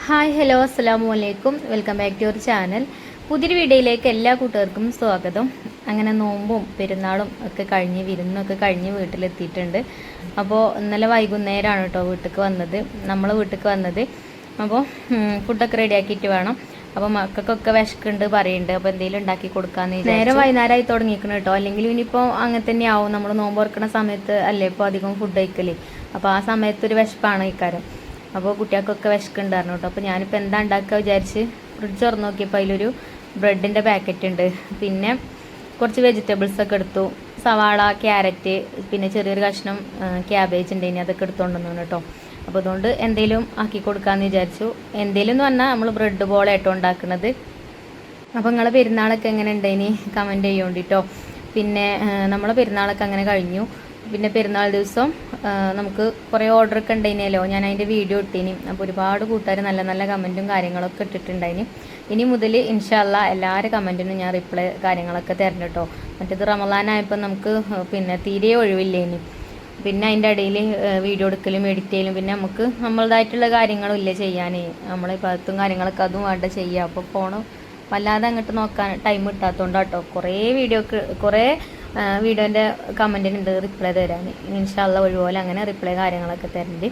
Hi hello അസ്സലാമു അലൈക്കും welcome back to your channel. പുതിയൊരു വീഡിയോയിലേക്ക് എല്ലാ കൂട്ടുകാർക്കും സ്വാഗതം. അങ്ങനെ നോമ്പും പെരുന്നാളും ഒക്കെ കഴിഞ്ഞ് വിരുന്നൊക്കെ കഴിഞ്ഞ് വീട്ടിലെത്തിയിട്ടുണ്ട്. അപ്പോൾ ഇന്നലെ വൈകുന്നേരമാണ് കേട്ടോ നമ്മൾ വീട്ടിലേക്ക് വന്നത്. അപ്പോൾ ഫുഡൊക്കെ റെഡിയാക്കിയിട്ട് വേണം. അപ്പോൾ മക്കൾക്കൊക്കെ വിശക്കുണ്ട് പറയുന്നുണ്ട്. അപ്പോൾ എന്തെങ്കിലും ഉണ്ടാക്കി കൊടുക്കാമെന്ന് വിചാരിച്ചു. നേരെ വൈകുന്നേരമായി തുടങ്ങിയിരിക്കണം കേട്ടോ. അല്ലെങ്കിൽ ഇനിയിപ്പോൾ അങ്ങനെ തന്നെ ആവും. നമ്മൾ നോമ്പ് തുറക്കുന്ന സമയത്ത് അല്ലേ ഇപ്പോൾ അധികം ഫുഡ് കഴിക്കല്. അപ്പോൾ ആ സമയത്തൊരു വിശപ്പാണ് ഇക്കാരം. അപ്പോൾ കുട്ടികൾക്കൊക്കെ വിശക്കുണ്ടായിരുന്നു കേട്ടോ. അപ്പോൾ ഞാനിപ്പോൾ എന്താ ഉണ്ടാക്കുക വിചാരിച്ച് ഫ്രിഡ്ജ് തുറന്ന് നോക്കിയപ്പോൾ അതിലൊരു ബ്രെഡിൻ്റെ പാക്കറ്റ് ഉണ്ട്. പിന്നെ കുറച്ച് വെജിറ്റബിൾസൊക്കെ എടുത്തു. സവാള, ക്യാരറ്റ്, പിന്നെ ചെറിയൊരു കഷ്ണം ക്യാബേജ് ഉണ്ട്. ഇനി അതൊക്കെ എടുത്തുകൊണ്ടുവന്നു കേട്ടോ. അപ്പോൾ അതുകൊണ്ട് എന്തെങ്കിലും ആക്കി കൊടുക്കാമെന്ന് വിചാരിച്ചു. എന്തെങ്കിലും എന്ന് പറഞ്ഞാൽ നമ്മൾ ബ്രെഡ് ബോളായിട്ടോ ഉണ്ടാക്കുന്നത്. അപ്പോൾ നിങ്ങളെ പെരുന്നാളൊക്കെ എങ്ങനെ ഉണ്ടേനി കമൻറ്റ് ചെയ്യുകൊണ്ടിട്ടോ. പിന്നെ നമ്മളെ പെരുന്നാളൊക്കെ അങ്ങനെ കഴിഞ്ഞു. പിന്നെ പെരുന്നാൾ ദിവസം നമുക്ക് കുറേ ഓർഡറൊക്കെ ഉണ്ടായിനല്ലോ. ഞാൻ അതിൻ്റെ വീഡിയോ ഇട്ടീനി. അപ്പോൾ ഒരുപാട് കൂട്ടുകാർ നല്ല നല്ല കമൻറ്റും കാര്യങ്ങളൊക്കെ ഇട്ടിട്ടുണ്ടായിനി. ഇനി മുതൽ ഇൻഷാ അല്ലാ എല്ലാവരുടെ കമൻറ്റിനും ഞാൻ റിപ്ലൈ കാര്യങ്ങളൊക്കെ തരണം കേട്ടോ. മറ്റേത് റമളാനായപ്പോൾ നമുക്ക് പിന്നെ തീരെ ഒഴിവില്ലേനി. പിന്നെ അതിൻ്റെ ഇടയിൽ വീഡിയോ എടുക്കലും എഡിറ്റ് ചെയ്യലും പിന്നെ നമുക്ക് നമ്മളതായിട്ടുള്ള കാര്യങ്ങളും ഇല്ലേ ചെയ്യാൻ. നമ്മളെ ഭാഗത്തും കാര്യങ്ങളൊക്കെ അതും വേണ്ട ചെയ്യുക. അപ്പോൾ ഫോണ് വല്ലാതെ അങ്ങോട്ട് നോക്കാൻ ടൈം കിട്ടാത്തതുകൊണ്ട് കേട്ടോ കുറേ വീഡിയോൻ്റെ കമൻറ്റിനുണ്ട് റിപ്ലൈ തരാൻ. ഇൻഷാ അല്ലാ ഒഴിവുപോലെ അങ്ങനെ റിപ്ലൈ കാര്യങ്ങളൊക്കെ തരുന്നുണ്ട്.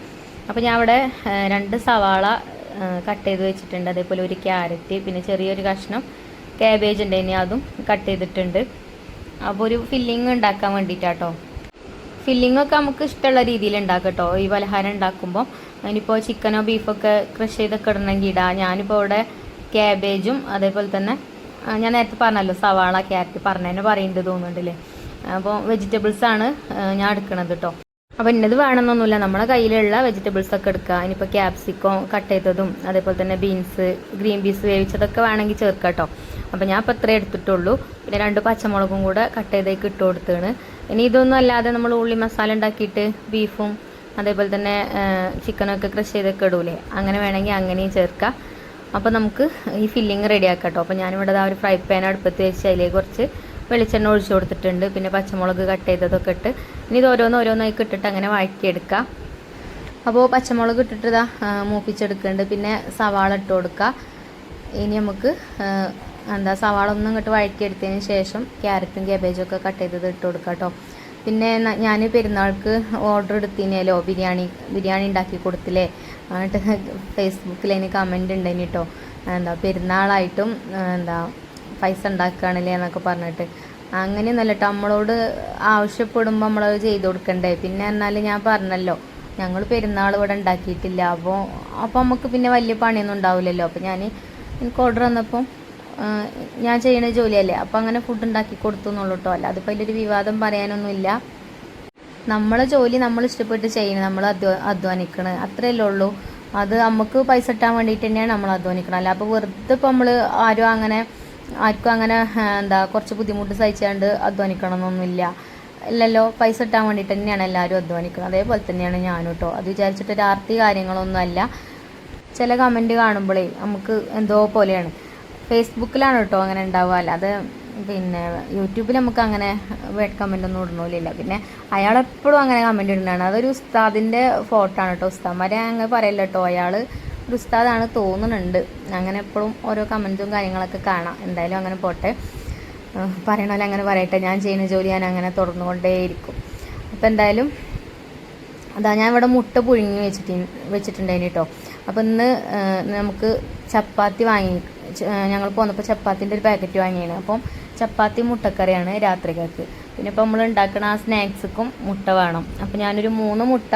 അപ്പോൾ ഞാൻ അവിടെ 2 സവാള കട്ട് ചെയ്ത് വെച്ചിട്ടുണ്ട്. അതേപോലെ ഒരു ക്യാരറ്റ്, പിന്നെ ചെറിയൊരു കഷ്ണം ക്യാബേജ് ഉണ്ട്. ഇനി അതും കട്ട് ചെയ്തിട്ടുണ്ട്. അപ്പോൾ ഒരു ഫില്ലിങ് ഉണ്ടാക്കാൻ വേണ്ടിയിട്ടാട്ടോ. ഫില്ലിങ്ങൊക്കെ നമുക്ക് ഇഷ്ടമുള്ള രീതിയിൽ ഉണ്ടാക്കാം കേട്ടോ. ഈ പലഹാരം ഉണ്ടാക്കുമ്പോൾ അതിനിപ്പോൾ ചിക്കനോ ബീഫൊക്കെ ക്രഷ് ചെയ്തൊക്കെ ഇടണമെങ്കിൽ ഇടാം. ഞാനിപ്പോൾ ഇവിടെ ക്യാബേജും അതേപോലെ തന്നെ ഞാൻ നേരത്തെ പറഞ്ഞല്ലോ സവാള, ക്യാരറ്റ് പറഞ്ഞതിന് പറയുന്നത് തോന്നുന്നുണ്ടല്ലേ. അപ്പോൾ വെജിറ്റബിൾസാണ് ഞാൻ എടുക്കണത് കേട്ടോ. അപ്പോൾ ഇന്നത് വേണമെന്നൊന്നുമില്ല, നമ്മുടെ കയ്യിലുള്ള വെജിറ്റബിൾസൊക്കെ എടുക്കുക. ഇനിയിപ്പോൾ ക്യാപ്സിക്കോ കട്ട് ചെയ്തതും അതേപോലെ തന്നെ ബീൻസ്, ഗ്രീൻ പീസ് വേവിച്ചതൊക്കെ വേണമെങ്കിൽ ചേർക്കാം കേട്ടോ. അപ്പോൾ ഞാൻ ഇപ്പോൾ ഇത്രേ എടുത്തിട്ടുള്ളൂ. പിന്നെ 2 പച്ചമുളകും കൂടെ കട്ട് ചെയ്തേക്ക് ഇട്ട് കൊടുത്താണ്. ഇനി ഇതൊന്നും അല്ലാതെ നമ്മൾ ഉള്ളി മസാല ഉണ്ടാക്കിയിട്ട് ബീഫും അതേപോലെ തന്നെ ചിക്കനൊക്കെ ക്രഷ് ചെയ്തൊക്കെ ഇടൂലേ, അങ്ങനെ വേണമെങ്കിൽ അങ്ങനെയും ചേർക്കാം. അപ്പോൾ നമുക്ക് ഈ ഫില്ലിങ് റെഡിയാക്കാം കേട്ടോ. അപ്പോൾ ഞാനിവിടെ ഒരു ഫ്രൈ പാൻ അടുപ്പത്ത് വെച്ച് അതിലേക്ക് കുറച്ച് വെളിച്ചെണ്ണ ഒഴിച്ചു കൊടുത്തിട്ടുണ്ട്. പിന്നെ പച്ചമുളക് കട്ട് ചെയ്തതൊക്കെ ഇട്ട് ഇനി ഇത് ഓരോന്നായി ഇട്ടിട്ട് അങ്ങനെ വഴറ്റിയെടുക്കുക. അപ്പോൾ പച്ചമുളക് ഇട്ടിട്ട് മൂപ്പിച്ചെടുക്കുന്നുണ്ട്. പിന്നെ സവാള ഇട്ട് കൊടുക്കുക. ഇനി നമുക്ക് സവാള ഒന്നും ഇങ്ങോട്ട് വഴറ്റിയെടുത്തതിന് ശേഷം ക്യാരറ്റും ക്യാബേജും ഒക്കെ കട്ട് ചെയ്തത് ഇട്ട് കൊടുക്കുക കേട്ടോ. പിന്നെ ഞാൻ പെരുന്നാൾക്ക് ഓർഡർ എടുത്തിനല്ലോ ബിരിയാണി ഉണ്ടാക്കി കൊടുത്തില്ലേ. എന്നിട്ട് ഫേസ്ബുക്കിൽ അതിന് കമൻറ്റ് ഉണ്ടായിന് കേട്ടോ. പെരുന്നാളായിട്ടും പൈസ ഉണ്ടാക്കുകയാണല്ലേ എന്നൊക്കെ പറഞ്ഞിട്ട്. അങ്ങനെയൊന്നുമല്ല കേട്ടോ, നമ്മളോട് ആവശ്യപ്പെടുമ്പോൾ നമ്മളത് ചെയ്ത് കൊടുക്കണ്ടേ. പിന്നെ എന്നാൽ ഞാൻ പറഞ്ഞല്ലോ ഞങ്ങൾ പെരുന്നാൾ ഇവിടെ ഉണ്ടാക്കിയിട്ടില്ല. അപ്പോൾ നമുക്ക് പിന്നെ വലിയ പണിയൊന്നും ഉണ്ടാവില്ലല്ലോ. അപ്പോൾ എനിക്ക് ഓർഡർ വന്നപ്പോൾ ഞാൻ ചെയ്യുന്ന ജോലിയല്ലേ, അപ്പോൾ അങ്ങനെ ഫുഡ് ഉണ്ടാക്കി കൊടുത്തു എന്നുള്ളൂ കേട്ടോ. അല്ല അതിപ്പോൾ അതിലൊരു വിവാദം പറയാനൊന്നുമില്ല. നമ്മളെ ജോലി നമ്മൾ ഇഷ്ടപ്പെട്ട് ചെയ്യണം, നമ്മൾ അധ്വാനിക്കണം, അത്രയല്ലേ ഉള്ളൂ. അത് നമുക്ക് പൈസ ഇട്ടാൻ വേണ്ടിയിട്ട് തന്നെയാണ് നമ്മൾ അധ്വാനിക്കണം. അല്ല അപ്പോൾ വെറുതെ ഇപ്പോൾ നമ്മൾ ആർക്കും അങ്ങനെ കുറച്ച് ബുദ്ധിമുട്ട് സഹിച്ചുകൊണ്ട് അധ്വാനിക്കണം എന്നൊന്നുമില്ല ഇല്ലല്ലോ. പൈസ ഇട്ടാൻ വേണ്ടിയിട്ട് തന്നെയാണ് എല്ലാവരും അധ്വാനിക്കുന്നത്. അതേപോലെ തന്നെയാണ് ഞാനും കേട്ടോ. അത് വിചാരിച്ചിട്ട് രാത്രി കാര്യങ്ങളൊന്നുമല്ല. ചില കമൻറ്റ് കാണുമ്പോഴേ നമുക്ക് എന്തോ പോലെയാണ്. ഫേസ്ബുക്കിലാണ് കേട്ടോ അങ്ങനെ ഉണ്ടാവുക. അല്ലാതെ പിന്നെ യൂട്യൂബിൽ നമുക്ക് അങ്ങനെ വേഡ് കമൻ്റ് ഒന്നും ഇടണില്ല. പിന്നെ അയാളെപ്പോഴും അങ്ങനെ കമൻറ്റ് ഇടുന്നതാണ്. അതൊരു ഉസ്താദിൻ്റെ ഫോട്ടോ ആണ് കേട്ടോ. ഉസ്താദ്മാരെ അങ്ങനെ പറയില്ല കേട്ടോ. അയാൾ ഒരു ഉസ്താദാണ് തോന്നുന്നുണ്ട്. അങ്ങനെ എപ്പോഴും ഓരോ കമൻറ്റും കാര്യങ്ങളൊക്കെ കാണാം. എന്തായാലും അങ്ങനെ പോട്ടെ, പറയണ പോലെ അങ്ങനെ പറയട്ടെ. ഞാൻ ചെയ്യുന്ന ജോലി ഞാൻ അങ്ങനെ തുടർന്നുകൊണ്ടേയിരിക്കും. അപ്പോൾ എന്തായാലും ഞാൻ ഇവിടെ മുട്ട പുഴുങ്ങി വെച്ചിട്ടുണ്ടായിന് കേട്ടോ. അപ്പോൾ ഇന്ന് നമുക്ക് ചപ്പാത്തി ഞങ്ങൾ പോന്നപ്പോൾ ചപ്പാത്തിൻ്റെ ഒരു പാക്കറ്റ് വാങ്ങിയാണ്. അപ്പം ചപ്പാത്തി മുട്ടക്കറിയാണ് രാത്രികൾക്ക്. പിന്നെ ഇപ്പോൾ നമ്മൾ ഉണ്ടാക്കുന്ന ആ സ്നാക്സിക്കും മുട്ട വേണം. അപ്പോൾ ഞാനൊരു 3 മുട്ട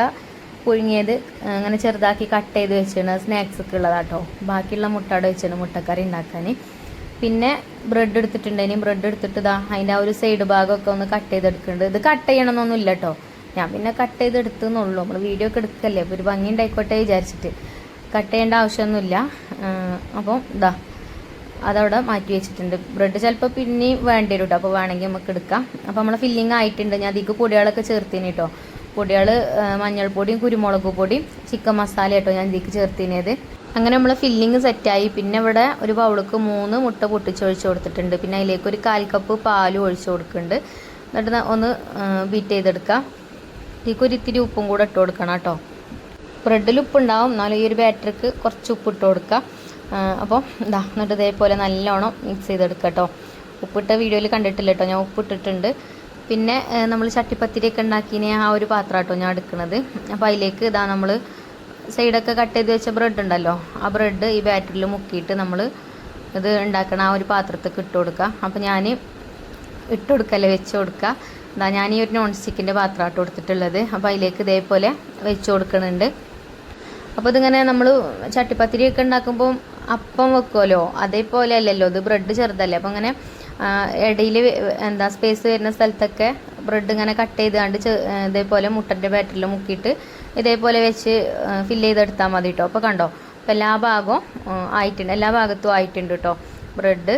പുഴുങ്ങിയത് അങ്ങനെ ചെറുതാക്കി കട്ട് ചെയ്ത് വെച്ചാണ് സ്നാക്സൊക്കെ ഉള്ളതാട്ടോ. ബാക്കിയുള്ള മുട്ട അവിടെ വെച്ചാണ് മുട്ടക്കറി ഉണ്ടാക്കാൻ. പിന്നെ ബ്രെഡ് എടുത്തിട്ടുണ്ടെങ്കിൽ ബ്രെഡ് എടുത്തിട്ട് അതിൻ്റെ ആ ഒരു സൈഡ് ഭാഗമൊക്കെ ഒന്ന് കട്ട് ചെയ്തെടുക്കുന്നുണ്ട്. ഇത് കട്ട് ചെയ്യണമെന്നൊന്നുമില്ല കേട്ടോ. ഞാൻ പിന്നെ കട്ട് ചെയ്തെടുത്തുന്നുള്ളൂ. നമ്മൾ വീഡിയോ ഒക്കെ എടുക്കല്ലേ, അപ്പോൾ ഒരു ഭംഗി ഉണ്ടായിക്കോട്ടെ വിചാരിച്ചിട്ട് കട്ട് ചെയ്യേണ്ട ആവശ്യമൊന്നുമില്ല. അപ്പം അതവിടെ മാറ്റി വെച്ചിട്ടുണ്ട്. ബ്രെഡ് ചിലപ്പോൾ പിന്നെയും വേണ്ടി വരും കേട്ടോ. അപ്പോൾ വേണമെങ്കിൽ നമുക്ക് എടുക്കാം. അപ്പോൾ നമ്മളെ ഫില്ലിങ് ആയിട്ടുണ്ട്. ഞാൻ അതിലേക്ക് പൊടികളൊക്കെ ചേർത്തിന് കേട്ടോ. പൊടികൾ മഞ്ഞൾപ്പൊടിയും കുരുമുളക് പൊടിയും ചിക്കൻ മസാല കേട്ടോ ഞാൻ ഇതിലേക്ക് ചേർത്തിനത്. അങ്ങനെ നമ്മൾ ഫില്ലിങ് സെറ്റായി. പിന്നെ ഇവിടെ ഒരു ബൗൾക്ക് 3 മുട്ട പൊട്ടിച്ചൊഴിച്ച് കൊടുത്തിട്ടുണ്ട്. പിന്നെ അതിലേക്ക് ഒരു 1/4 കപ്പ് പാലും ഒഴിച്ച് കൊടുക്കുന്നുണ്ട്. എന്നിട്ട് ഒന്ന് ബീറ്റ് ചെയ്തെടുക്കാം. ഇതിലേക്ക് ഒരു ഇത്തിരി ഉപ്പും കൂടെ ഇട്ട് കൊടുക്കണം കേട്ടോ. ബ്രെഡിൽ ഉപ്പുണ്ടാവും, എന്നാലും ഈ ഒരു ബാറ്ററിക്ക് കുറച്ച് ഉപ്പിട്ട് കൊടുക്കുക. അപ്പോൾ എന്നിട്ട് ഇതേപോലെ നല്ലോണം മിക്സ് ചെയ്തെടുക്കുക കേട്ടോ. ഉപ്പിട്ട വീഡിയോയിൽ കണ്ടിട്ടില്ല കേട്ടോ, ഞാൻ ഉപ്പിട്ടിട്ടുണ്ട്. പിന്നെ നമ്മൾ ചട്ടിപ്പത്തിരിയൊക്കെ ഉണ്ടാക്കിയ ആ ഒരു പാത്രം കേട്ടോ ഞാൻ എടുക്കുന്നത്. അപ്പോൾ അതിലേക്ക് നമ്മൾ സൈഡൊക്കെ കട്ട് ചെയ്ത് വെച്ച ബ്രെഡ് ഉണ്ടല്ലോ, ആ ബ്രെഡ് ഈ ബാറ്ററിൽ മുക്കിയിട്ട് നമ്മൾ ഇത് ഉണ്ടാക്കണ ആ ഒരു പാത്രത്തേക്ക് ഇട്ട് കൊടുക്കുക. അപ്പോൾ ഞാൻ ഇട്ട് കൊടുക്കല്ലേ, വെച്ച് കൊടുക്കുക. ഞാൻ ഈ ഒരു നോൺ സ്റ്റിക്കിൻ്റെ പാത്രമായിട്ട് കൊടുത്തിട്ടുള്ളത്. അപ്പോൾ അതിലേക്ക് ഇതേപോലെ വെച്ച് കൊടുക്കുന്നുണ്ട്. അപ്പോൾ ഇതിങ്ങനെ നമ്മൾ ചട്ടിപ്പത്തിരിയൊക്കെ ഉണ്ടാക്കുമ്പോൾ അപ്പം വെക്കുമല്ലോ, അതേപോലെ അല്ലല്ലോ, ഇത് ബ്രെഡ് ചെറുതല്ലേ. അപ്പോൾ അങ്ങനെ ഇടയിൽ സ്പേസ് വരുന്ന സ്ഥലത്തൊക്കെ ബ്രെഡ് ഇങ്ങനെ കട്ട് ചെയ്താണ്ട് ഇതേപോലെ മുട്ടൻ്റെ ബാറ്ററിൽ മുക്കിയിട്ട് ഇതേപോലെ വെച്ച് ഫില്ല് ചെയ്തെടുത്താൽ മതി കേട്ടോ. അപ്പോൾ കണ്ടോ, അപ്പോൾ എല്ലാ ഭാഗവും ആയിട്ടുണ്ട്, എല്ലാ ഭാഗത്തും ആയിട്ടുണ്ട് കേട്ടോ ബ്രെഡ്.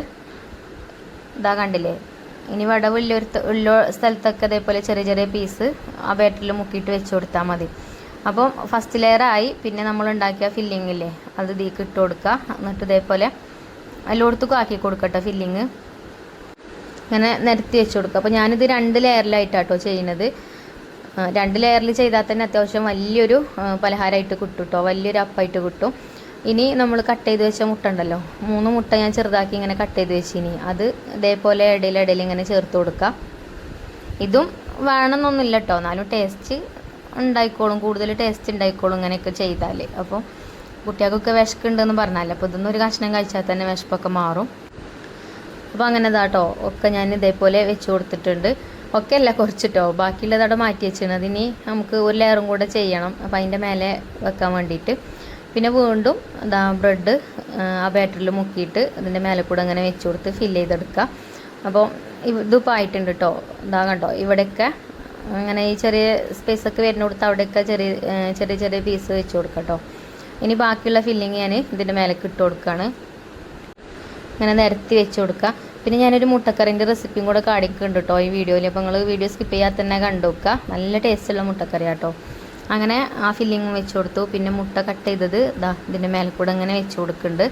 കണ്ടില്ലേ. ഇനി ഉള്ള സ്ഥലത്തൊക്കെ ഇതേപോലെ ചെറിയ ചെറിയ പീസ് ആ ബാറ്ററിൽ മുക്കിയിട്ട് വെച്ച് കൊടുത്താൽ മതി. അപ്പം ഫസ്റ്റ് ലെയറായി. പിന്നെ നമ്മൾ ഉണ്ടാക്കിയ ഫില്ലിങ്ങില്ലേ, അത് ഇതിലേക്ക് ഇട്ട് കൊടുക്കുക. എന്നിട്ട് ഇതേപോലെ എല്ലായിടത്തും ആക്കി കൊടുക്കട്ടെ ഫില്ലിങ്, ഇങ്ങനെ നിരത്തി വെച്ച് കൊടുക്കുക. അപ്പോൾ ഞാനിത് 2 ലെയറിലായിട്ടാട്ടോ ചെയ്യുന്നത്. 2 ലെയറിൽ ചെയ്താൽ തന്നെ അത്യാവശ്യം വലിയൊരു പലഹാരമായിട്ട് കിട്ടും കേട്ടോ, വലിയൊരു അപ്പമായിട്ട് കിട്ടും. ഇനി നമ്മൾ കട്ട് ചെയ്ത് വെച്ച മുട്ട ഉണ്ടല്ലോ, 3 മുട്ട ഞാൻ ചെറുതാക്കി ഇങ്ങനെ കട്ട് ചെയ്ത് വെച്ചിനി, അത് ഇതേപോലെ ഇടയിൽ ഇങ്ങനെ ചേർത്ത് കൊടുക്കുക. ഇതും വേണമെന്നൊന്നുമില്ല കേട്ടോ, എന്നാലും ടേസ്റ്റ് ഉണ്ടായിക്കോളും, കൂടുതൽ ടേസ്റ്റ് ഉണ്ടായിക്കോളും ഇങ്ങനെയൊക്കെ ചെയ്താൽ. അപ്പോൾ കുട്ടികൾക്കൊക്കെ വിശക്കുണ്ടെന്ന് പറഞ്ഞാൽ, അപ്പോൾ ഇതൊന്നും ഒരു കഷ്ണം കഴിച്ചാൽ തന്നെ വിശപ്പൊക്കെ മാറും. അപ്പോൾ അങ്ങനെ കേട്ടോ ഒക്കെ ഞാൻ ഇതേപോലെ വെച്ച് കൊടുത്തിട്ടുണ്ട്. ഒക്കെ അല്ല കുറച്ചിട്ടോ, ബാക്കിയുള്ളത് അവിടെ മാറ്റി വെച്ചിരുന്നത്. ഇനി നമുക്ക് ഒരു ലെയറും കൂടെ ചെയ്യണം, അപ്പോൾ അതിൻ്റെ മേലെ വെക്കാൻ വേണ്ടിയിട്ട്. പിന്നെ വീണ്ടും ബ്രെഡ് ആ ബാറ്ററിൽ മുക്കിയിട്ട് ഇതിൻ്റെ മേലെ കൂടെ അങ്ങനെ വെച്ച് കൊടുത്ത് ഫില്ല് ചെയ്തെടുക്കുക. അപ്പോൾ ഇതിപ്പോൾ ആയിട്ടുണ്ട് കേട്ടോ. കണ്ടോ, ഇവിടെയൊക്കെ അങ്ങനെ ഈ ചെറിയ സ്പേസൊക്കെ വരുന്ന കൊടുത്ത് അവിടെയൊക്കെ ചെറിയ ചെറിയ പീസ് വെച്ച് കൊടുക്കാം കേട്ടോ. ഇനി ബാക്കിയുള്ള ഫില്ലിങ് ഞാൻ ഇതിൻ്റെ മേലേക്ക് ഇട്ട് കൊടുക്കുകയാണ്, ഇങ്ങനെ നിരത്തി വെച്ച് കൊടുക്കുക. പിന്നെ ഞാനൊരു മുട്ടക്കറിൻ്റെ റെസിപ്പിയും കൂടെ കാണിക്കുന്നുണ്ട് കേട്ടോ ഈ വീഡിയോയിൽ. അപ്പോൾ നിങ്ങൾ വീഡിയോ സ്കിപ്പ് ചെയ്യാതെ തന്നെ കണ്ടു നോക്കുക, നല്ല ടേസ്റ്റുള്ള മുട്ടക്കറി കേട്ടോ. അങ്ങനെ ആ ഫില്ലിങ് വെച്ച് കൊടുത്തു. പിന്നെ മുട്ട കട്ട് ചെയ്തത് ഇതിൻ്റെ മേലെ കൂടെ അങ്ങനെ വെച്ച് കൊടുക്കുന്നുണ്ട്.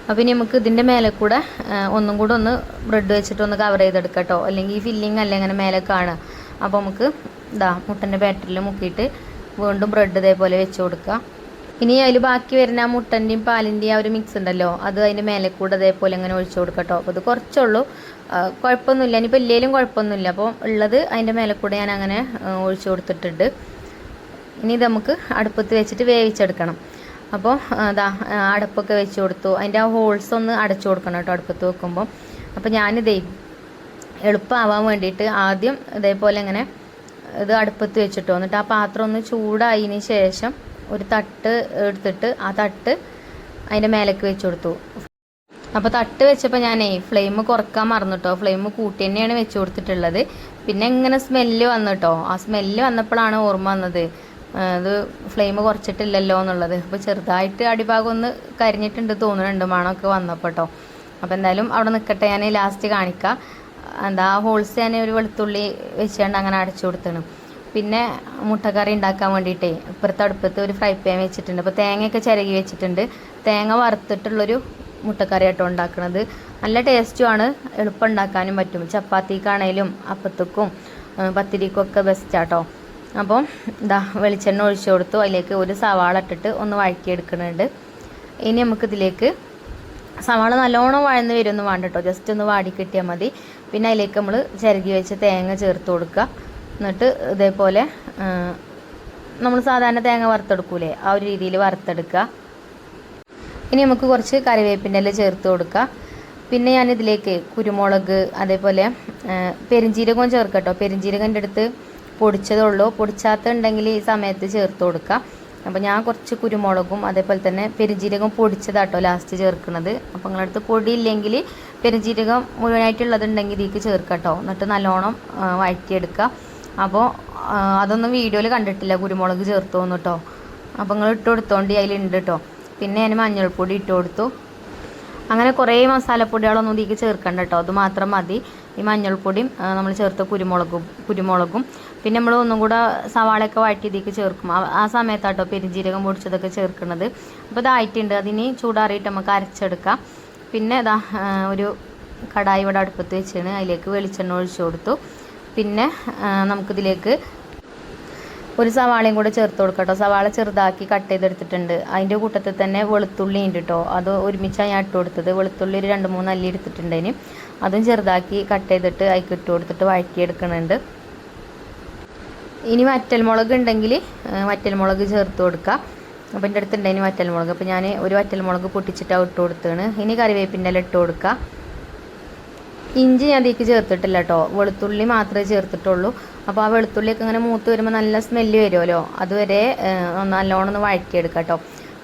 അപ്പോൾ ഇനി നമുക്ക് ഇതിൻ്റെ മേലെ കൂടെ ഒന്നും കൂടെ ഒന്ന് ബ്രെഡ് വെച്ചിട്ട് ഒന്ന് കവർ ചെയ്തെടുക്കാം കേട്ടോ, അല്ലെങ്കിൽ ഈ ഫില്ലിങ് അല്ല ഇങ്ങനെ മേലെ കാണുക. അപ്പോൾ നമുക്ക് മുട്ടൻ്റെ ബാറ്ററിൽ മുക്കിയിട്ട് വീണ്ടും ബ്രെഡ് ഇതേപോലെ വെച്ച് കൊടുക്കുക. ഇനി അതിൽ ബാക്കി വരുന്ന ആ മുട്ടൻ്റെയും പാലിൻ്റെയും ആ ഒരു മിക്സ് ഉണ്ടല്ലോ, അത് അതിൻ്റെ മേലെ കൂടെ അതേപോലെ അങ്ങനെ ഒഴിച്ചു കൊടുക്കാം കേട്ടോ. അപ്പോൾ ഇത് കുറച്ചുള്ളൂ, കുഴപ്പമൊന്നുമില്ല, ഇനിയിപ്പോൾ ഇല്ലെങ്കിലും കുഴപ്പമൊന്നുമില്ല. അപ്പോൾ ഉള്ളത് അതിൻ്റെ മേലെ കൂടെ ഞാൻ അങ്ങനെ ഒഴിച്ചു കൊടുത്തിട്ടുണ്ട്. ഇനി ഇത് നമുക്ക് അടുപ്പത്ത് വെച്ചിട്ട് വേവിച്ചെടുക്കണം. അപ്പോൾ അടപ്പൊക്കെ വെച്ച് കൊടുത്തു. അതിൻ്റെ ആ ഹോൾസ് ഒന്ന് അടച്ചു കൊടുക്കണം കേട്ടോ അടുപ്പത്ത് വെക്കുമ്പോൾ. അപ്പോൾ ഞാനിതേ എളുപ്പമാവാൻ വേണ്ടിയിട്ട് ആദ്യം ഇതേപോലെ ഇങ്ങനെ ഇത് അടുപ്പത്ത് വെച്ചിട്ടോ, എന്നിട്ട് ആ പാത്രം ഒന്ന് ചൂടായതിന് ശേഷം ഒരു തട്ട് എടുത്തിട്ട് ആ തട്ട് അതിൻ്റെ മേലേക്ക് വെച്ച് കൊടുത്തു. അപ്പോൾ തട്ട് വെച്ചപ്പോൾ ഞാനേ ഫ്ലെയിം കുറക്കാൻ മറന്നിട്ടോ, ഫ്ലെയിം കൂട്ടി തന്നെയാണ് വെച്ച് കൊടുത്തിട്ടുള്ളത്. പിന്നെ ഇങ്ങനെ സ്മെല്ല് വന്നിട്ടോ, ആ സ്മെല്ല് വന്നപ്പോഴാണ് ഓർമ്മ വന്നത് അത് ഫ്ലെയിം കുറച്ചിട്ടില്ലല്ലോ എന്നുള്ളത്. അപ്പോൾ ചെറുതായിട്ട് അടിഭാഗം ഒന്ന് കരിഞ്ഞിട്ടുണ്ട് തോന്നുന്നുണ്ട് മണമൊക്കെ വന്നപ്പോൾ കേട്ടോ. അപ്പോൾ എന്തായാലും അവിടെ നിൽക്കട്ടെ, ഞാൻ ലാസ്റ്റ് കാണിക്കാം. ഹോൾസ് ഞാൻ ഒരു വെളുത്തുള്ളി വെച്ചുകൊണ്ട് അങ്ങനെ അടച്ചു കൊടുത്തണം. പിന്നെ മുട്ടക്കറി ഉണ്ടാക്കാൻ വേണ്ടിയിട്ടേ ഇപ്പുറത്തെ അടുപ്പത്ത് ഒരു ഫ്രൈ പാൻ വെച്ചിട്ടുണ്ട്. അപ്പോൾ തേങ്ങയൊക്കെ ചിരകി വെച്ചിട്ടുണ്ട്. തേങ്ങ വറുത്തിട്ടുള്ളൊരു മുട്ടക്കറി ആട്ടോ ഉണ്ടാക്കുന്നത്. നല്ല ടേസ്റ്റുമാണ്, എളുപ്പം ഉണ്ടാക്കാനും പറ്റും. ചപ്പാത്തിക്കാണേലും അപ്പത്തേക്കും പത്തിരിക്കും ഒക്കെ ബെസ്റ്റാട്ടോ. അപ്പോൾ വെളിച്ചെണ്ണ ഒഴിച്ചു കൊടുത്തു. അതിലേക്ക് ഒരു സവാള ഇട്ടിട്ട് ഒന്ന് വഴറ്റിയെടുക്കുന്നുണ്ട്. ഇനി നമുക്കിതിലേക്ക് സവാള നല്ലോണം വഴന്ന് വരുമൊന്നും വേണ്ട കേട്ടോ, ജസ്റ്റ് ഒന്ന് വാടി കിട്ടിയാൽ മതി. പിന്നെ അതിലേക്ക് നമ്മൾ ചിരകി വെച്ച തേങ്ങ ചേർത്ത് കൊടുക്കുക. എന്നിട്ട് ഇതേപോലെ നമ്മൾ സാധാരണ തേങ്ങ വറുത്തെടുക്കൂലേ, ആ ഒരു രീതിയിൽ വറുത്തെടുക്കുക. ഇനി നമുക്ക് കുറച്ച് കറിവേപ്പിൻ്റെ ഇല ചേർത്ത് കൊടുക്കുക. പിന്നെ ഞാനിതിലേക്ക് കുരുമുളക് അതേപോലെ പെരിഞ്ജീരകവും ചേർക്കട്ടോ. പെരിഞ്ജീരകം എൻ്റെ അടുത്ത് പൊടിച്ചതുള്ളൂ, പൊടിച്ചാത്തുണ്ടെങ്കിൽ ഈ സമയത്ത് ചേർത്ത് കൊടുക്കുക. അപ്പോൾ ഞാൻ കുറച്ച് കുരുമുളകും അതേപോലെ തന്നെ പെരിഞ്ജീരകം പൊടിച്ചതാട്ടോ ലാസ്റ്റ് ചേർക്കുന്നത്. അപ്പോൾ നിങ്ങളുടെ അടുത്ത് പൊടിയില്ലെങ്കിൽ പെരിഞ്ജീരകം മുഴുവനായിട്ടുള്ളതുണ്ടെങ്കിൽ ഇതിലേക്ക് ചേർക്കട്ടോ. എന്നിട്ട് നല്ലോണം വഴറ്റിയെടുക്കുക. അപ്പോൾ അതൊന്നും വീഡിയോയിൽ കണ്ടിട്ടില്ല, കുരുമുളക് ചേർത്ത് തോന്നു കേട്ടോ. അപ്പോൾ നിങ്ങൾ ഇട്ട് കൊടുത്തോണ്ട് അതിലുണ്ട് കേട്ടോ. പിന്നെ ഞാൻ മഞ്ഞൾപ്പൊടി ഇട്ട് കൊടുത്തു. അങ്ങനെ കുറേ മസാലപ്പൊടികളൊന്നും ഇതിലേക്ക് ചേർക്കണ്ട കേട്ടോ, അത് മാത്രം മതി. ഈ മഞ്ഞൾപ്പൊടിയും നമ്മൾ ചേർത്ത കുരുമുളകും പിന്നെ നമ്മൾ ഒന്നും കൂടെ സവാളയൊക്കെ വഴറ്റി ഇതിലേക്ക് ചേർക്കും. ആ സമയത്താട്ടോ പെരിഞ്ജീരകം പൊടിച്ചതൊക്കെ ചേർക്കുന്നത്. അപ്പോൾ ഇതായിട്ടുണ്ട്, അതിന് ചൂടാറിയിട്ട് നമുക്ക് അരച്ചെടുക്കാം. പിന്നെ ഒരു കടായി ഇവിടെ അടുപ്പത്ത് വെച്ചാണ്, അതിലേക്ക് വെളിച്ചെണ്ണ ഒഴിച്ചു കൊടുത്തു. പിന്നെ നമുക്കിതിലേക്ക് ഒരു സവാളയും കൂടെ ചേർത്ത് കൊടുക്കട്ടോ. സവാള ചെറുതാക്കി കട്ട് ചെയ്തെടുത്തിട്ടുണ്ട്. അതിൻ്റെ കൂട്ടത്തിൽ തന്നെ വെളുത്തുള്ളി ഉണ്ട് കേട്ടോ. അത് ഒരുമിച്ചാണ് ഞാൻ ഇട്ട് കൊടുത്തത്. വെളുത്തുള്ളി ഒരു 2-3 അല്ലി എടുത്തിട്ടുണ്ടതിന് അതും ചെറുതാക്കി കട്ട് ചെയ്തിട്ട് അതിൽ ഇട്ട് കൊടുത്തിട്ട് വഴറ്റിയെടുക്കുന്നുണ്ട്. ഇനി വറ്റൽമുളക് ഉണ്ടെങ്കിൽ വറ്റൽമുളക് ചേർത്ത് കൊടുക്കുക. അപ്പോൾ എൻ്റെ അടുത്തുണ്ടായിന് വറ്റൽമുളക്. അപ്പോൾ ഞാൻ ഒരു വറ്റൽമുളക് പൊട്ടിച്ചിട്ടാണ് ഇട്ട് കൊടുത്തതാണ്. ഇനി കറിവേപ്പിൻ്റെ ഇല ഇട്ട് കൊടുക്കുക. ഇഞ്ചി ഞാൻ അതിലേക്ക് ചേർത്തിട്ടില്ല കേട്ടോ. വെളുത്തുള്ളി മാത്രമേ ചേർത്തിട്ടുള്ളൂ. അപ്പോൾ ആ വെളുത്തുള്ളിയൊക്കെ ഇങ്ങനെ മൂത്ത് വരുമ്പോൾ നല്ല സ്മെല്ല് വരുമല്ലോ, അതുവരെ നല്ലോണം ഒന്ന് വഴറ്റിയെടുക്കുക കേട്ടോ.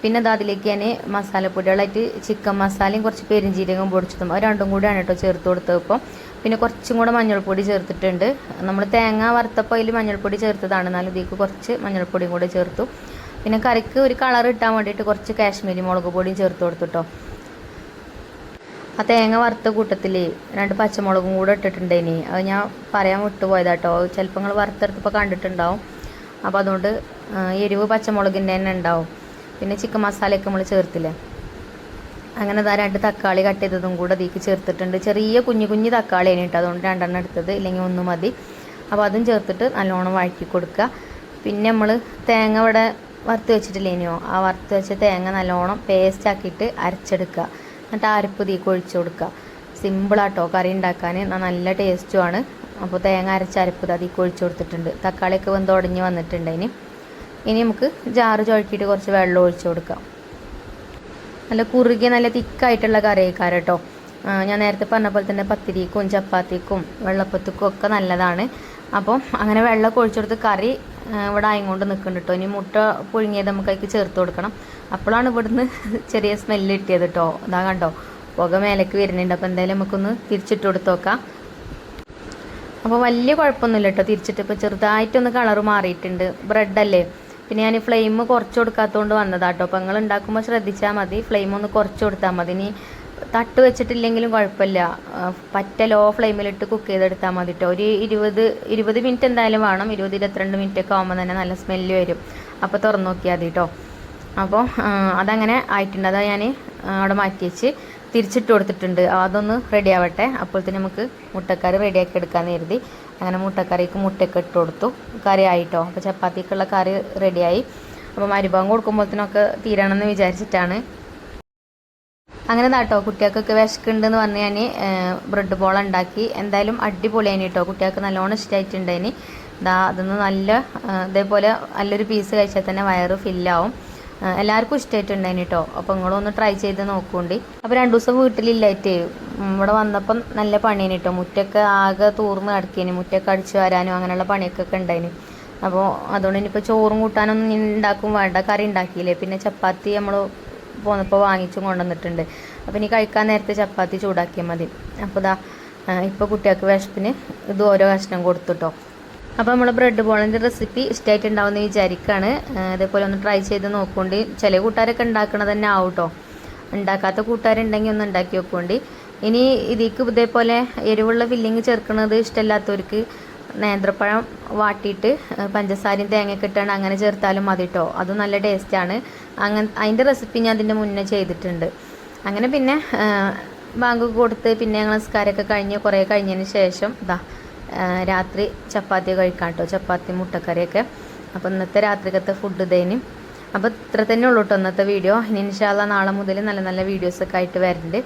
പിന്നെ അത് അതിലേക്ക് ഞാൻ മസാലപ്പൊടികളായിട്ട് ചിക്കൻ മസാലയും കുറച്ച് പെരിഞ്ചീരകം പൊടിച്ചതും അത് രണ്ടും കൂടിയാണ് കേട്ടോ ചേർത്ത് കൊടുത്തത്. ഇപ്പോൾ പിന്നെ കുറച്ചും കൂടെ മഞ്ഞൾപ്പൊടി ചേർത്തിട്ടുണ്ട്. നമ്മൾ തേങ്ങ വറുത്തപ്പോൾ അതിൽ മഞ്ഞൾപ്പൊടി ചേർത്തതാണ്, എന്നാലും ഇതിലേക്ക് കുറച്ച് മഞ്ഞൾപ്പൊടിയും കൂടെ ചേർത്തു. പിന്നെ കറിക്ക് ഒരു കളർ ഇട്ടാൻ വേണ്ടിയിട്ട് കുറച്ച് കാശ്മീരി മുളക് പൊടിയും ചേർത്ത് കൊടുത്തു കേട്ടോ. ആ തേങ്ങ വറുത്ത കൂട്ടത്തിൽ 2 പച്ചമുളകും കൂടെ ഇട്ടിട്ടുണ്ടേനി. അത് ഞാൻ പറയാൻ വിട്ടുപോയതാട്ടോ. ചിലപ്പോൾ നിങ്ങൾ വറുത്തെടുത്തപ്പോൾ കണ്ടിട്ടുണ്ടാവും. അപ്പോൾ അതുകൊണ്ട് എരിവ് പച്ചമുളകിൻ്റെ തന്നെ ഉണ്ടാവും. പിന്നെ ചിക്കൻ മസാലയൊക്കെ നമ്മൾ ചേർത്തില്ലേ, അങ്ങനെ 2 തക്കാളി കട്ട് ചെയ്തതും കൂടെ അതിലേക്ക് ചേർത്തിട്ടുണ്ട്. ചെറിയ കുഞ്ഞു തക്കാളിയാണ് കേട്ടോ, അതുകൊണ്ട് 2 എടുത്തത്, ഇല്ലെങ്കിൽ 1 മതി. അപ്പോൾ അതും ചേർത്തിട്ട് നല്ലോണം വഴറ്റി കൊടുക്കുക. പിന്നെ നമ്മൾ തേങ്ങ ഇവിടെ വറുത്ത് വെച്ചിട്ടില്ലേനോ, ആ വറുത്ത് വെച്ച തേങ്ങ നല്ലോണം പേസ്റ്റ് ആക്കിയിട്ട് അരച്ചെടുക്കുക. എന്നിട്ട് അരപ്പ് ഇതിലേക്ക് ഒഴിച്ചു കൊടുക്കുക. സിമ്പിളാട്ടോ കറി ഉണ്ടാക്കാൻ, നല്ല ടേസ്റ്റുമാണ്. അപ്പോൾ തേങ്ങ അരച്ച അരപ്പ് അതിലേക്ക് ഒഴിച്ചു കൊടുത്തിട്ടുണ്ട്. തക്കാളിയൊക്കെ വെന്ത് ഉടഞ്ഞ് വന്നിട്ടുണ്ട്. ഇനി നമുക്ക് ജാറ് ചുഴറ്റിയിട്ട് കുറച്ച് വെള്ളം ഒഴിച്ചു കൊടുക്കാം. നല്ല കുറുകിയ നല്ല തിക്കായിട്ടുള്ള കറിയേക്കാരം കേട്ടോ. ഞാൻ നേരത്തെ പറഞ്ഞ പോലെ തന്നെ പത്തിരിക്കും ചപ്പാത്തിക്കും വെള്ളപ്പത്തിക്കും ഒക്കെ നല്ലതാണ്. അപ്പോൾ അങ്ങനെ വെള്ളം ഒഴിച്ചെടുത്ത് കറി ഇവിടെ ആയിക്കൊണ്ട് നിൽക്കുന്നുണ്ട് കേട്ടോ. ഇനി മുട്ട പുഴുങ്ങിയത് നമുക്ക് അതിലേക്ക് ചേർത്ത് കൊടുക്കണം. അപ്പോഴാണ് ഇവിടുന്ന് ചെറിയ സ്മെല്ല് കിട്ടിയത് കേട്ടോ. അതാ കണ്ടോ, പുക മേലേക്ക് വരുന്നുണ്ട്. അപ്പോൾ എന്തായാലും നമുക്കൊന്ന് തിരിച്ചിട്ട് കൊടുത്ത് നോക്കാം. അപ്പോൾ വലിയ കുഴപ്പമൊന്നുമില്ല കേട്ടോ. തിരിച്ചിട്ട് ഇപ്പോൾ ചെറുതായിട്ടൊന്ന് കളറ് മാറിയിട്ടുണ്ട്. ബ്രെഡല്ലേ, പിന്നെ ഞാൻ ഫ്ലെയിം കുറച്ച് കൊടുക്കാത്തതുകൊണ്ട് വന്നതാട്ടോ. അപ്പോൾ നിങ്ങൾ ഉണ്ടാക്കുമ്പോൾ ശ്രദ്ധിച്ചാൽ മതി, ഫ്ലെയിം ഒന്ന് കുറച്ച് കൊടുത്താൽ മതി. ഇനി തട്ട് വെച്ചിട്ടില്ലെങ്കിലും കുഴപ്പമില്ല, പറ്റ ലോ ഫ്ലെയിമിലിട്ട് കുക്ക് ചെയ്തെടുത്താൽ മതി കേട്ടോ. ഒരു 20 മിനിറ്റ് എന്തായാലും വേണം. 20-22 മിനിറ്റൊക്കെ ആകുമ്പോൾ തന്നെ നല്ല സ്മെല്ല് വരും. അപ്പോൾ തുറന്ന് നോക്കിയാൽ മതി കേട്ടോ. അപ്പോൾ അതങ്ങനെ ആയിട്ടുണ്ട്. അതാ ഞാൻ അവിടെ മാറ്റി വെച്ച് തിരിച്ചിട്ട് കൊടുത്തിട്ടുണ്ട്. അതൊന്ന് റെഡി ആവട്ടെ. അപ്പോഴത്തേന് നമുക്ക് മുട്ടക്കറി റെഡിയാക്കി എടുക്കാമെന്ന് കരുതി അങ്ങനെ മുട്ടക്കറിക്ക് മുട്ടയൊക്കെ ഇട്ട് കൊടുത്തു. കറി ആയിട്ടോ. അപ്പോൾ ചപ്പാത്തിക്കുള്ള കറി റെഡിയായി. അപ്പോൾ മരുഭാഗം കൊടുക്കുമ്പോഴത്തേനൊക്കെ തീരണമെന്ന് വിചാരിച്ചിട്ടാണ്. അങ്ങനെ കേട്ടോ, കുട്ടികൾക്കൊക്കെ വിശക്കുണ്ടെന്ന് പറഞ്ഞ് ഞാൻ ബ്രെഡ് ബോൾ ഉണ്ടാക്കി. എന്തായാലും അടിപൊളിയായിന് കേട്ടോ. കുട്ടികൾക്ക് നല്ലോണം ഇഷ്ടമായിട്ടുണ്ടായിന്. അതൊന്ന് നല്ല ഇതേപോലെ നല്ലൊരു പീസ് കഴിച്ചാൽ തന്നെ വയറ് ഫില്ലാവും. എല്ലാവർക്കും ഇഷ്ടമായിട്ടുണ്ടായിന് കേട്ടോ. അപ്പോൾ നിങ്ങളൊന്ന് ട്രൈ ചെയ്ത് നോക്കുകൊണ്ട്. അപ്പോൾ 2 ദിവസം വീട്ടിലില്ലായിട്ട് ഇവിടെ വന്നപ്പം നല്ല പണിയാണ് കേട്ടോ. മുറ്റൊക്കെ ആകെ തൂർന്ന് കിടക്കേന്. മുറ്റൊക്കെ അടിച്ച് വരാനും അങ്ങനെയുള്ള പണിയൊക്കെ ഉണ്ടായിന്. അപ്പോൾ അതുകൊണ്ട് ഇനിയിപ്പോൾ ചോറും കൂട്ടാനൊന്നും ഉണ്ടാക്കും വേണ്ട, കറി ഉണ്ടാക്കിയില്ലേ. പിന്നെ ചപ്പാത്തി നമ്മൾ പോന്നപ്പോൾ വാങ്ങിച്ചും കൊണ്ടുവന്നിട്ടുണ്ട്. അപ്പോൾ ഇനി കഴിക്കാൻ നേരത്തെ ചപ്പാത്തി ചൂടാക്കിയാൽ മതി. അപ്പോൾ ഇപ്പോൾ കുട്ടികൾക്ക് വിശപ്പിന് ഇത് ഓരോ കഷ്ണം കൊടുത്തുട്ടോ. അപ്പോൾ നമ്മൾ ബ്രെഡ് ബോളിൻ്റെ റെസിപ്പി ഇഷ്ടമായിട്ടുണ്ടാവുമെന്ന് വിചാരിക്കുകയാണ്. അതേപോലെ ഒന്ന് ട്രൈ ചെയ്ത് നോക്കുകൊണ്ട്. ചില കൂട്ടുകാരൊക്കെ ഉണ്ടാക്കണത് തന്നെ ആവും കേട്ടോ. ഉണ്ടാക്കാത്ത കൂട്ടുകാരുണ്ടെങ്കിൽ ഒന്ന് ഉണ്ടാക്കി നോക്കുകൊണ്ട്. ഇനി ഇതിലേക്ക് ഇതേപോലെ എരിവുള്ള ഫില്ലിങ് ചേർക്കുന്നത് ഇഷ്ടമില്ലാത്തവർക്ക് നേന്ത്രപ്പഴം വാട്ടിയിട്ട് പഞ്ചസാരയും തേങ്ങയൊക്കെ ഇട്ടാണ് അങ്ങനെ ചേർത്താലും മതി കേട്ടോ. അതും നല്ല ടേസ്റ്റാണ്. അതിൻ്റെ റെസിപ്പി ഞാൻ അതിൻ്റെ മുന്നേ ചെയ്തിട്ടുണ്ട്. അങ്ങനെ പിന്നെ ബാങ്ക് കൊടുത്ത് പിന്നെ ഞങ്ങൾ നിസ്കാരമൊക്കെ കഴിഞ്ഞ് കുറേ കഴിഞ്ഞതിന് ശേഷം രാത്രി ചപ്പാത്തി കഴിക്കാം കേട്ടോ. ചപ്പാത്തി മുട്ടക്കറിയൊക്കെ. അപ്പോൾ ഇന്നത്തെ രാത്രിക്കത്തെ ഫുഡ് ഇതേന്. അപ്പോൾ ഇത്ര തന്നെ ഉള്ളൂ കേട്ടോ ഇന്നത്തെ വീഡിയോ. ഇനി ഇൻഷാ അല്ലാ നാളെ മുതൽ നല്ല നല്ല വീഡിയോസൊക്കെ ആയിട്ട് വരുന്നുണ്ട്.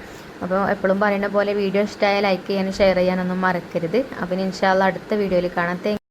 അപ്പോൾ എപ്പോഴും പറയുന്ന പോലെ വീഡിയോ ഇഷ്ടമായ ലൈക്ക് ചെയ്യാനും ഷെയർ ചെയ്യാനൊന്നും മറക്കരുത്. അപ്പോൾ ഇൻഷാ അല്ലാ അടുത്ത വീഡിയോയിൽ കാണാം.